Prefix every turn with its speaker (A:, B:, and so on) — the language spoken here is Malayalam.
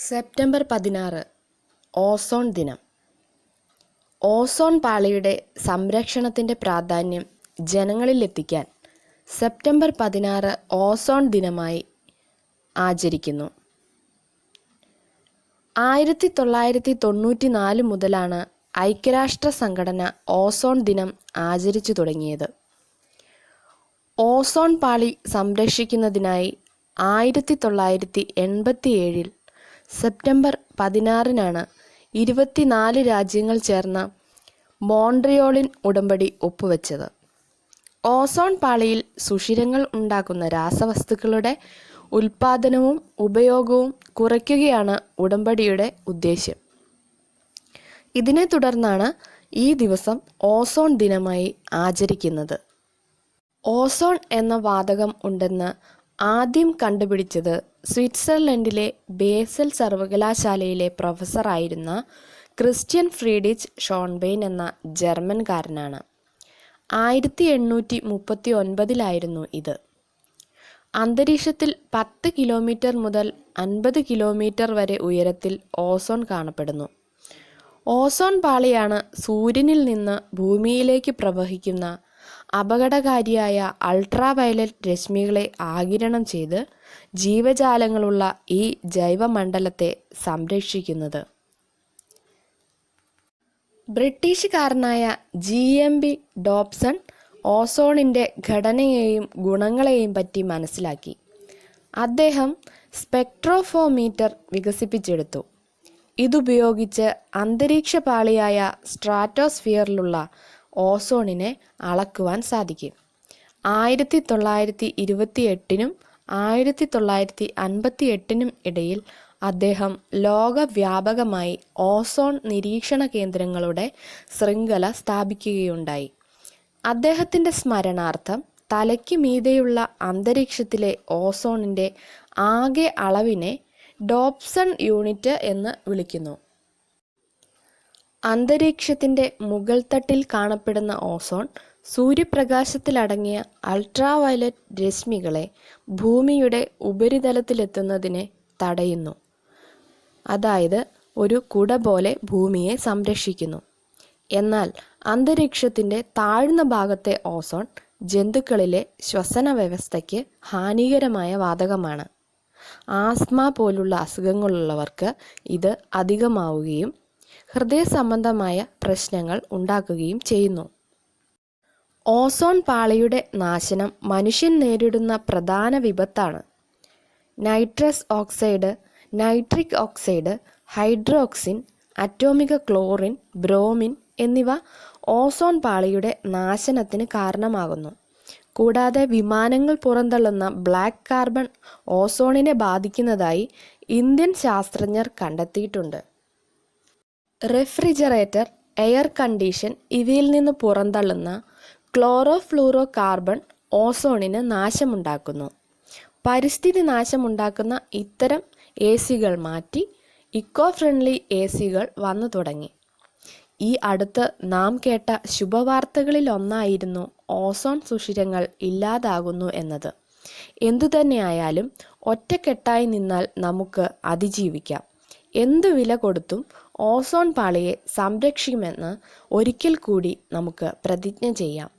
A: സെപ്റ്റംബർ 16 ഓസോൺ ദിനം. ഓസോൺ പാളിയുടെ സംരക്ഷണത്തിൻ്റെ പ്രാധാന്യം ജനങ്ങളിലെത്തിക്കാൻ സെപ്റ്റംബർ 16 ഓസോൺ ദിനമായി ആചരിക്കുന്നു. 1994 മുതലാണ് ഐക്യരാഷ്ട്ര സംഘടന ഓസോൺ ദിനം ആചരിച്ചു തുടങ്ങിയത്. ഓസോൺ പാളി സംരക്ഷിക്കുന്നതിനായി 1987 സെപ്റ്റംബർ 16 24 രാജ്യങ്ങൾ ചേർന്ന മോൺട്രിയോളിൻ ഉടമ്പടി ഒപ്പുവെച്ചത്. ഓസോൺ പാളിയിൽ സുഷിരങ്ങൾ ഉണ്ടാക്കുന്ന രാസവസ്തുക്കളുടെ ഉൽപ്പാദനവും ഉപയോഗവും കുറയ്ക്കുകയാണ് ഉടമ്പടിയുടെ ഉദ്ദേശ്യം. ഇതിനെ തുടർന്നാണ് ഈ ദിവസം ഓസോൺ ദിനമായി ആചരിക്കുന്നത്. ഓസോൺ എന്ന വാതകം ഉണ്ടെന്ന് ആദ്യം കണ്ടുപിടിച്ചത് സ്വിറ്റ്സർലൻഡിലെ ബേസൽ സർവകലാശാലയിലെ പ്രൊഫസറായിരുന്ന ക്രിസ്റ്റ്യൻ ഫ്രീഡിച്ച് ഷോൺബെയ്ൻ എന്ന ജർമ്മൻകാരനാണ്. 1839 ഇത്. അന്തരീക്ഷത്തിൽ 10 കിലോമീറ്റർ മുതൽ 50 കിലോമീറ്റർ വരെ ഉയരത്തിൽ ഓസോൺ കാണപ്പെടുന്നു. ഓസോൺ പാളിയാണ് സൂര്യനിൽ നിന്ന് ഭൂമിയിലേക്ക് പ്രവഹിക്കുന്ന അപകടകാരിയായ അൾട്രാവയലറ്റ് രശ്മികളെ ആഗിരണം ചെയ്ത് ജീവജാലങ്ങളുള്ള ഈ ജൈവമണ്ഡലത്തെ സംരക്ഷിക്കുന്നത്. ബ്രിട്ടീഷുകാരനായ GMB ഡോബ്സൺ ഓസോണിൻ്റെ ഘടനയെയും ഗുണങ്ങളെയും പറ്റി മനസ്സിലാക്കി. അദ്ദേഹം സ്പെക്ട്രോഫോമീറ്റർ വികസിപ്പിച്ചെടുത്തു. ഇതുപയോഗിച്ച് അന്തരീക്ഷ പാളിയായ സ്ട്രാറ്റോസ്ഫിയറിലുള്ള ഓസോണിനെ അളക്കുവാൻ സാധിക്കും. 1928 1958 ഇടയിൽ അദ്ദേഹം ലോകവ്യാപകമായി ഓസോൺ നിരീക്ഷണ കേന്ദ്രങ്ങളുടെ ശൃംഖല സ്ഥാപിക്കുകയുണ്ടായി. അദ്ദേഹത്തിൻ്റെ സ്മരണാർത്ഥം തലയ്ക്ക് മീതെയുള്ള അന്തരീക്ഷത്തിലെ ഓസോണിൻ്റെ ആകെ അളവിനെ ഡോബ്സൺ യൂണിറ്റ് എന്ന് വിളിക്കുന്നു. അന്തരീക്ഷത്തിൻ്റെ മുകൾ തട്ടിൽ കാണപ്പെടുന്ന ഓസോൺ സൂര്യപ്രകാശത്തിലടങ്ങിയ അൾട്രാവയലറ്റ് രശ്മികളെ ഭൂമിയുടെ ഉപരിതലത്തിലെത്തുന്നതിനെ തടയുന്നു. അതായത് ഒരു കുട പോലെ ഭൂമിയെ സംരക്ഷിക്കുന്നു. എന്നാൽ അന്തരീക്ഷത്തിൻ്റെ താഴ്ന്ന ഭാഗത്തെ ഓസോൺ ജന്തുക്കളിലെ ശ്വസന വ്യവസ്ഥയ്ക്ക് ഹാനികരമായ വാതകമാണ്. ആസ്മ പോലുള്ള അസുഖങ്ങളുള്ളവർക്ക് ഇത് അധികമാവുകയും ഹൃദയ സംബന്ധമായ പ്രശ്നങ്ങൾ ഉണ്ടാക്കുകയും ചെയ്യുന്നു. ഓസോൺ പാളിയുടെ നാശനം മനുഷ്യൻ നേരിടുന്ന പ്രധാന വിപത്താണ്. നൈട്രസ് ഓക്സൈഡ്, നൈട്രിക് ഓക്സൈഡ്, ഹൈഡ്രോക്സിൻ, അറ്റോമിക ക്ലോറിൻ, ബ്രോമിൻ എന്നിവ ഓസോൺ പാളിയുടെ നാശനത്തിന് കാരണമാകുന്നു. കൂടാതെ വിമാനങ്ങൾ പുറന്തള്ളുന്ന ബ്ലാക്ക് കാർബൺ ഓസോണിനെ ബാധിക്കുന്നതായി ഇന്ത്യൻ ശാസ്ത്രജ്ഞർ കണ്ടെത്തിയിട്ടുണ്ട്. റെഫ്രിജറേറ്റർ, എയർ കണ്ടീഷൻ ഇവയിൽ നിന്ന് പുറന്തള്ളുന്ന ക്ലോറോഫ്ലൂറോ കാർബൺ ഓസോണിന് നാശമുണ്ടാക്കുന്നു. പരിസ്ഥിതി നാശമുണ്ടാക്കുന്ന ഇത്തരം AC-കൾ മാറ്റി ഇക്കോ ഫ്രണ്ട്ലി AC-കൾ വന്നു തുടങ്ങി. ഈ അടുത്ത് നാം കേട്ട ശുഭവാർത്തകളിലൊന്നായിരുന്നു ഓസോൺ സുഷിരങ്ങൾ ഇല്ലാതാകുന്നു എന്നത്. എന്തുതന്നെയായാലും ഒറ്റക്കെട്ടായി നിന്നാൽ നമുക്ക് അതിജീവിക്കാം. എന്തു വില കൊടുത്തും ഓസോൺ പാളിയെ സംരക്ഷിക്കുമെന്ന് ഒരിക്കൽ കൂടി നമുക്ക് പ്രതിജ്ഞ ചെയ്യാം.